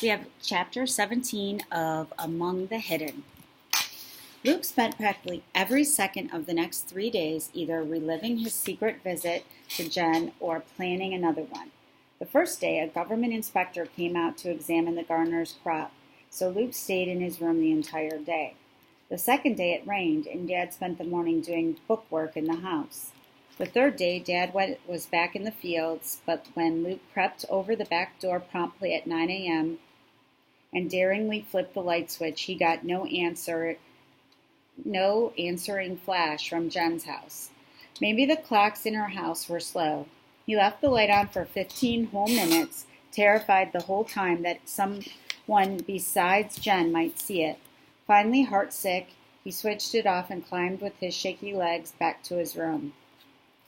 We have chapter 17 of Among the Hidden. Luke spent practically every second of the next 3 days either reliving his secret visit to Jen or planning another one. The first day, a government inspector came out to examine the gardener's crop, so Luke stayed in his room the entire day. The second day it rained, and Dad spent the morning doing bookwork in the house. The third day, Dad was back in the fields, but when Luke crept over the back door promptly at 9 a.m. and daringly flipped the light switch, he got no answering flash from Jen's house. Maybe the clocks in her house were slow. He left the light on for 15 whole minutes, terrified the whole time that someone besides Jen might see it. Finally, heartsick, he switched it off and climbed with his shaky legs back to his room.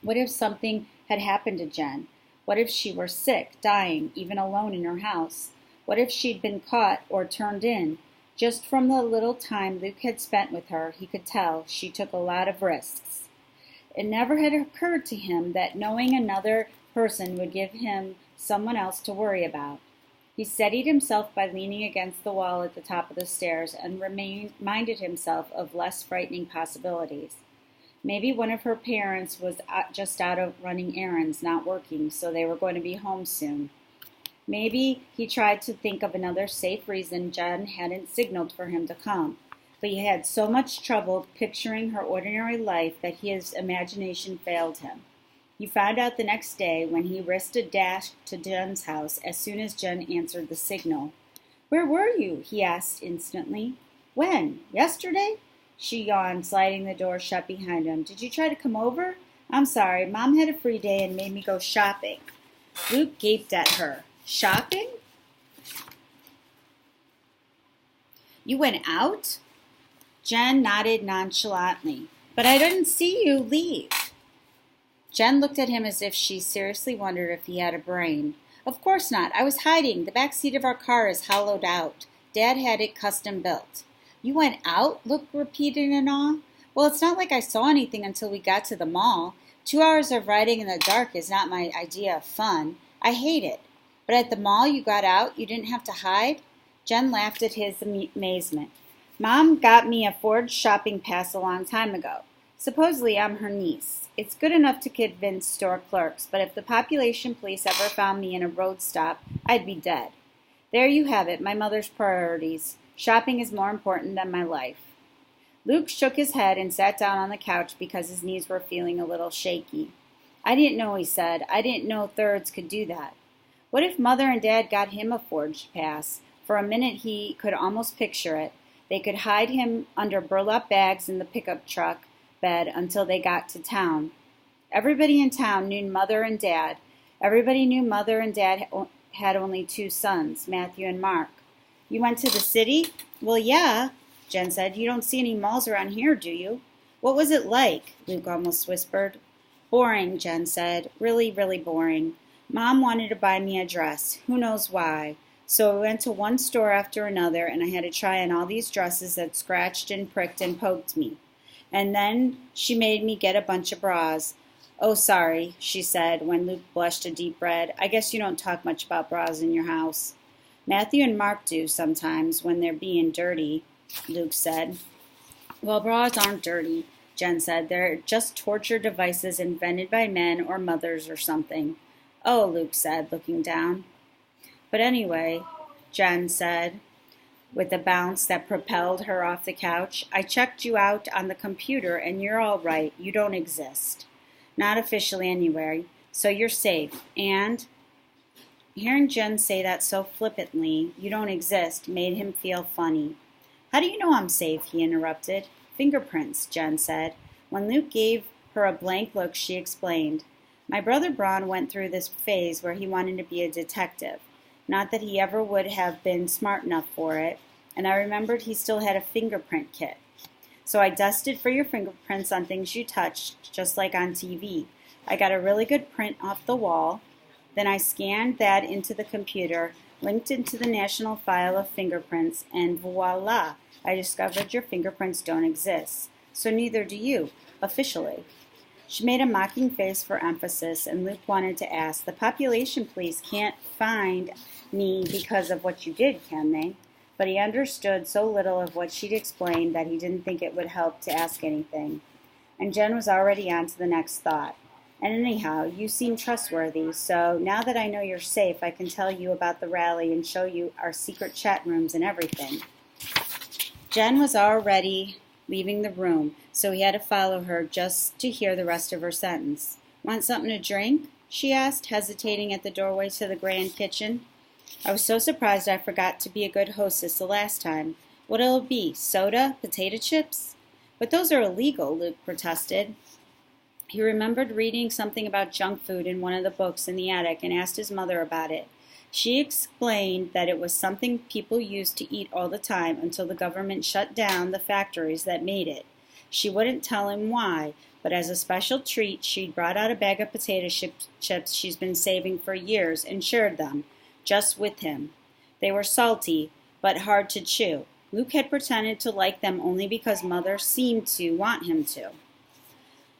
What if something had happened to Jen? What if she were sick, dying, even alone in her house? What if she'd been caught or turned in? Just from the little time Luke had spent with her, he could tell she took a lot of risks. It never had occurred to him that knowing another person would give him someone else to worry about. He steadied himself by leaning against the wall at the top of the stairs and reminded himself of less frightening possibilities. Maybe one of her parents was just out of running errands, not working, so they were going to be home soon. Maybe he tried to think of another safe reason Jen hadn't signaled for him to come, but he had so much trouble picturing her ordinary life that his imagination failed him. He found out the next day when he risked a dash to Jen's house as soon as Jen answered the signal. "Where were you?" he asked instantly. "When? Yesterday?" She yawned, sliding the door shut behind him. "Did you try to come over?" "I'm sorry. Mom had a free day and made me go shopping." Luke gaped at her. "Shopping? You went out?" Jen nodded nonchalantly. "But I didn't see you leave." Jen looked at him as if she seriously wondered if he had a brain. "Of course not. I was hiding. The back seat of our car is hollowed out. Dad had it custom built." "You went out?" Luke repeated in awe. "Well, it's not like I saw anything until we got to the mall. 2 hours of riding in the dark is not my idea of fun. I hate it. But at the mall you got out? You didn't have to hide?" Jen laughed at his amazement. "Mom got me a forged shopping pass a long time ago. Supposedly I'm her niece. It's good enough to convince store clerks, but if the population police ever found me in a road stop, I'd be dead. There you have it, my mother's priorities. Shopping is more important than my life." Luke shook his head and sat down on the couch because his knees were feeling a little shaky. "I didn't know," he said. "I didn't know thirds could do that." What if Mother and Dad got him a forged pass? For a minute he could almost picture it. They could hide him under burlap bags in the pickup truck bed until they got to town. Everybody in town knew Mother and Dad. Everybody knew Mother and Dad had only 2 sons, Matthew and Mark. "You went to the city?" "Well, yeah," Jen said. "You don't see any malls around here, do you?" "What was it like?" Luke almost whispered. "Boring," Jen said. "Really, really boring. Mom wanted to buy me a dress. Who knows why? So I went to one store after another, and I had to try on all these dresses that scratched and pricked and poked me. And then she made me get a bunch of bras." "Oh, sorry," she said when Luke blushed a deep red. "I guess you don't talk much about bras in your house." "Matthew and Mark do sometimes when they're being dirty," Luke said. "Well, bras aren't dirty," Jen said. "They're just torture devices invented by men or mothers or something." "Oh," Luke said, looking down. "But anyway," Jen said, with a bounce that propelled her off the couch, "I checked you out on the computer and you're all right. You don't exist. Not officially anyway, so you're safe. And..." Hearing Jen say that so flippantly, "you don't exist," made him feel funny. "How do you know I'm safe?" he interrupted. "Fingerprints," Jen said. When Luke gave her a blank look, she explained. "My brother Braun went through this phase where he wanted to be a detective. Not that he ever would have been smart enough for it, and I remembered he still had a fingerprint kit. So I dusted for your fingerprints on things you touched, just like on TV. I got a really good print off the wall. Then I scanned that into the computer, linked into the national file of fingerprints, and voila, I discovered your fingerprints don't exist. So neither do you, officially." She made a mocking face for emphasis, and Luke wanted to ask, "The population police can't find me because of what you did, can they?" But he understood so little of what she'd explained that he didn't think it would help to ask anything. And Jen was already on to the next thought. "And anyhow, you seem trustworthy, so now that I know you're safe, I can tell you about the rally and show you our secret chat rooms and everything." Jen was already leaving the room, so he had to follow her just to hear the rest of her sentence. "Want something to drink?" she asked, hesitating at the doorway to the grand kitchen. "I was so surprised I forgot to be a good hostess the last time. What'll it be, soda, potato chips?" "But those are illegal," Luke protested. He remembered reading something about junk food in one of the books in the attic and asked his mother about it. She explained that it was something people used to eat all the time until the government shut down the factories that made it. She wouldn't tell him why, but as a special treat, she'd brought out a bag of potato chips she's been saving for years and shared them, just with him. They were salty, but hard to chew. Luke had pretended to like them only because Mother seemed to want him to.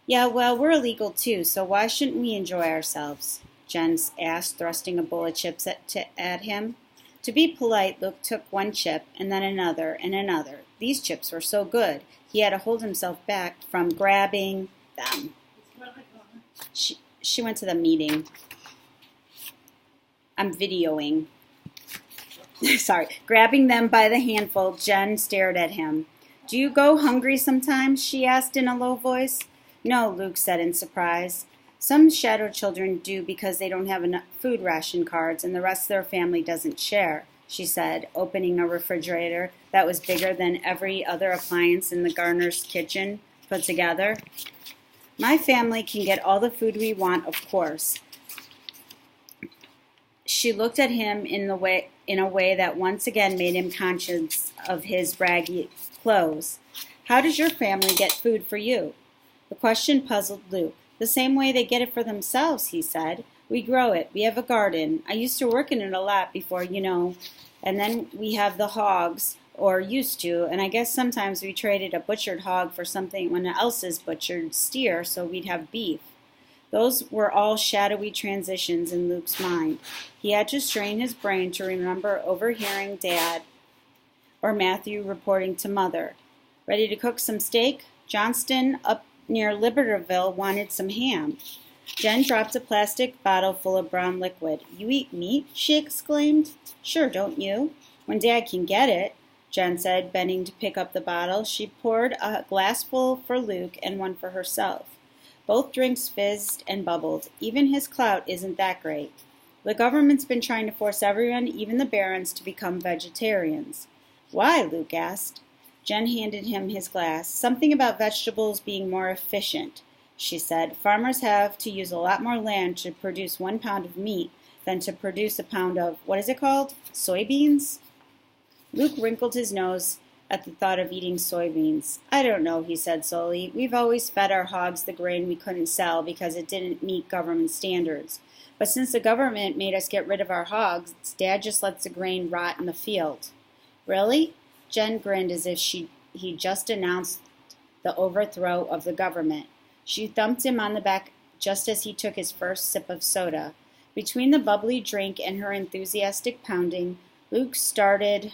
"Yeah, well, we're illegal too, so why shouldn't we enjoy ourselves?" Jen asked, thrusting a bowl of chips at him. To be polite, Luke took one chip, and then another, and another. These chips were so good, he had to hold himself back from grabbing them. She went to the meeting. I'm videoing. Sorry. Grabbing them by the handful, Jen stared at him. "Do you go hungry sometimes?" she asked in a low voice. "No," Luke said in surprise. "Some shadow children do because they don't have enough food ration cards and the rest of their family doesn't share," she said, opening a refrigerator that was bigger than every other appliance in the Garner's kitchen put together. "My family can get all the food we want, of course." She looked at him in a way that once again made him conscious of his raggy clothes. "How does your family get food for you?" The question puzzled Luke. "The same way they get it for themselves," he said. "We grow it. We have a garden. I used to work in it a lot before, and then we have the hogs, or used to, and I guess sometimes we traded a butchered hog for someone else's butchered steer so we'd have beef." Those were all shadowy transitions in Luke's mind. He had to strain his brain to remember overhearing Dad or Matthew reporting to Mother. "Ready to cook some steak? Johnston up near Libertyville wanted some ham." Jen dropped a plastic bottle full of brown liquid. "You eat meat?" she exclaimed. "Sure, don't you?" "When Dad can get it," Jen said, bending to pick up the bottle. She poured a glassful for Luke and one for herself. Both drinks fizzed and bubbled. "Even his clout isn't that great. The government's been trying to force everyone, even the barons, to become vegetarians." "Why?" Luke asked. Jen handed him his glass. "Something about vegetables being more efficient," she said. "Farmers have to use a lot more land to produce 1 pound of meat than to produce a pound of, what is it called? Soybeans?" Luke wrinkled his nose at the thought of eating soybeans. "I don't know," he said slowly. "We've always fed our hogs the grain we couldn't sell because it didn't meet government standards. But since the government made us get rid of our hogs, Dad just lets the grain rot in the field." "Really?" Jen grinned as if he just announced the overthrow of the government. She thumped him on the back just as he took his first sip of soda. Between the bubbly drink and her enthusiastic pounding, Luke started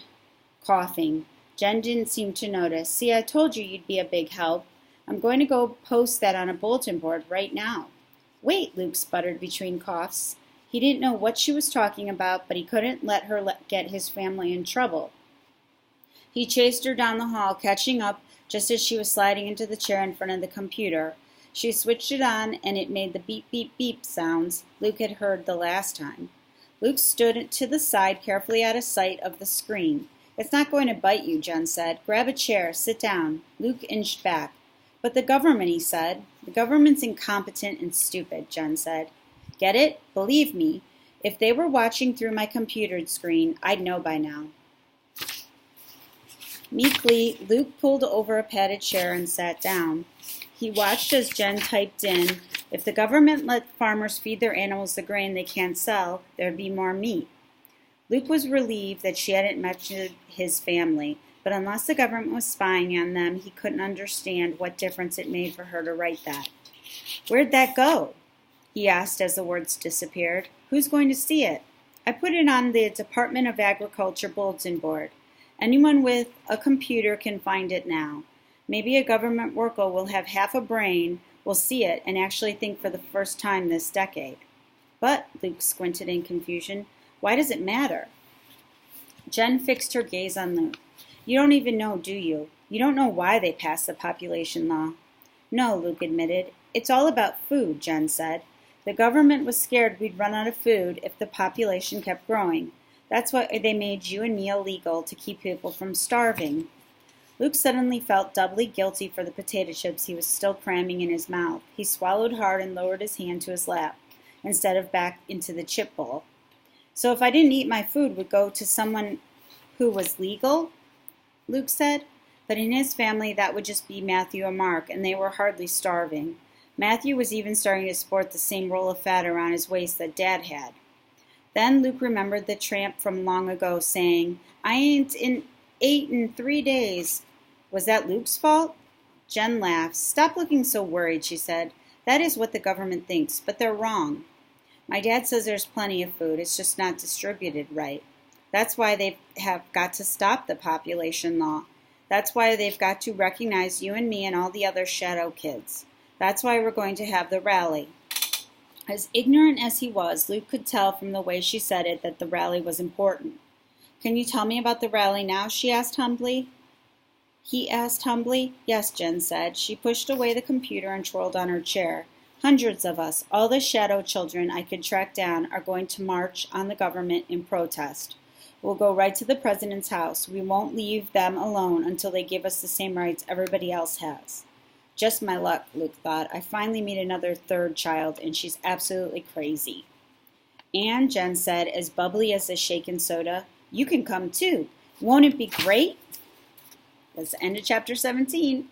coughing. Jen didn't seem to notice. "See, I told you you'd be a big help. I'm going to go post that on a bulletin board right now." "Wait," Luke sputtered between coughs. He didn't know what she was talking about, but he couldn't let her get his family in trouble. He chased her down the hall, catching up just as she was sliding into the chair in front of the computer. She switched it on, and it made the beep, beep, beep sounds Luke had heard the last time. Luke stood to the side, carefully out of sight of the screen. "It's not going to bite you," Jen said. "Grab a chair. Sit down." Luke inched back. "But the government," he said. "The government's incompetent and stupid," Jen said. "Get it? Believe me, if they were watching through my computer screen, I'd know by now." Meekly, Luke pulled over a padded chair and sat down. He watched as Jen typed in, "If the government let farmers feed their animals the grain they can't sell, there'd be more meat." Luke was relieved that she hadn't mentioned his family, but unless the government was spying on them, he couldn't understand what difference it made for her to write that. Where'd that go? He asked as the words disappeared. Who's going to see it? I put it on the Department of Agriculture bulletin board. Anyone with a computer can find it now. Maybe a government worker will have half a brain, will see it, and actually think for the first time this decade. But, Luke squinted in confusion, why does it matter? Jen fixed her gaze on Luke. You don't even know, do you? You don't know why they passed the population law. No, Luke admitted. It's all about food, Jen said. The government was scared we'd run out of food if the population kept growing. That's why they made you and me illegal, to keep people from starving. Luke suddenly felt doubly guilty for the potato chips he was still cramming in his mouth. He swallowed hard and lowered his hand to his lap, instead of back into the chip bowl. So if I didn't eat, my food would go to someone who was legal? Luke said. But in his family, that would just be Matthew and Mark, and they were hardly starving. Matthew was even starting to sport the same roll of fat around his waist that Dad had. Then Luke remembered the tramp from long ago saying, I ain't ate in 3 days. Was that Luke's fault? Jen laughed. Stop looking so worried, she said. That is what the government thinks, but they're wrong. My dad says there's plenty of food, it's just not distributed right. That's why they have got to stop the population law. That's why they've got to recognize you and me and all the other shadow kids. That's why we're going to have the rally. As ignorant as he was, Luke could tell from the way she said it that the rally was important. Can you tell me about the rally now? He asked humbly. Yes, Jen said. She pushed away the computer and twirled on her chair. Hundreds of us, all the shadow children I could track down, are going to march on the government in protest. We'll go right to the president's house. We won't leave them alone until they give us the same rights everybody else has. Just my luck, Luke thought. I finally meet another third child, and she's absolutely crazy. And, Jen said, as bubbly as a shaken soda, you can come too. Won't it be great? That's the end of chapter 17.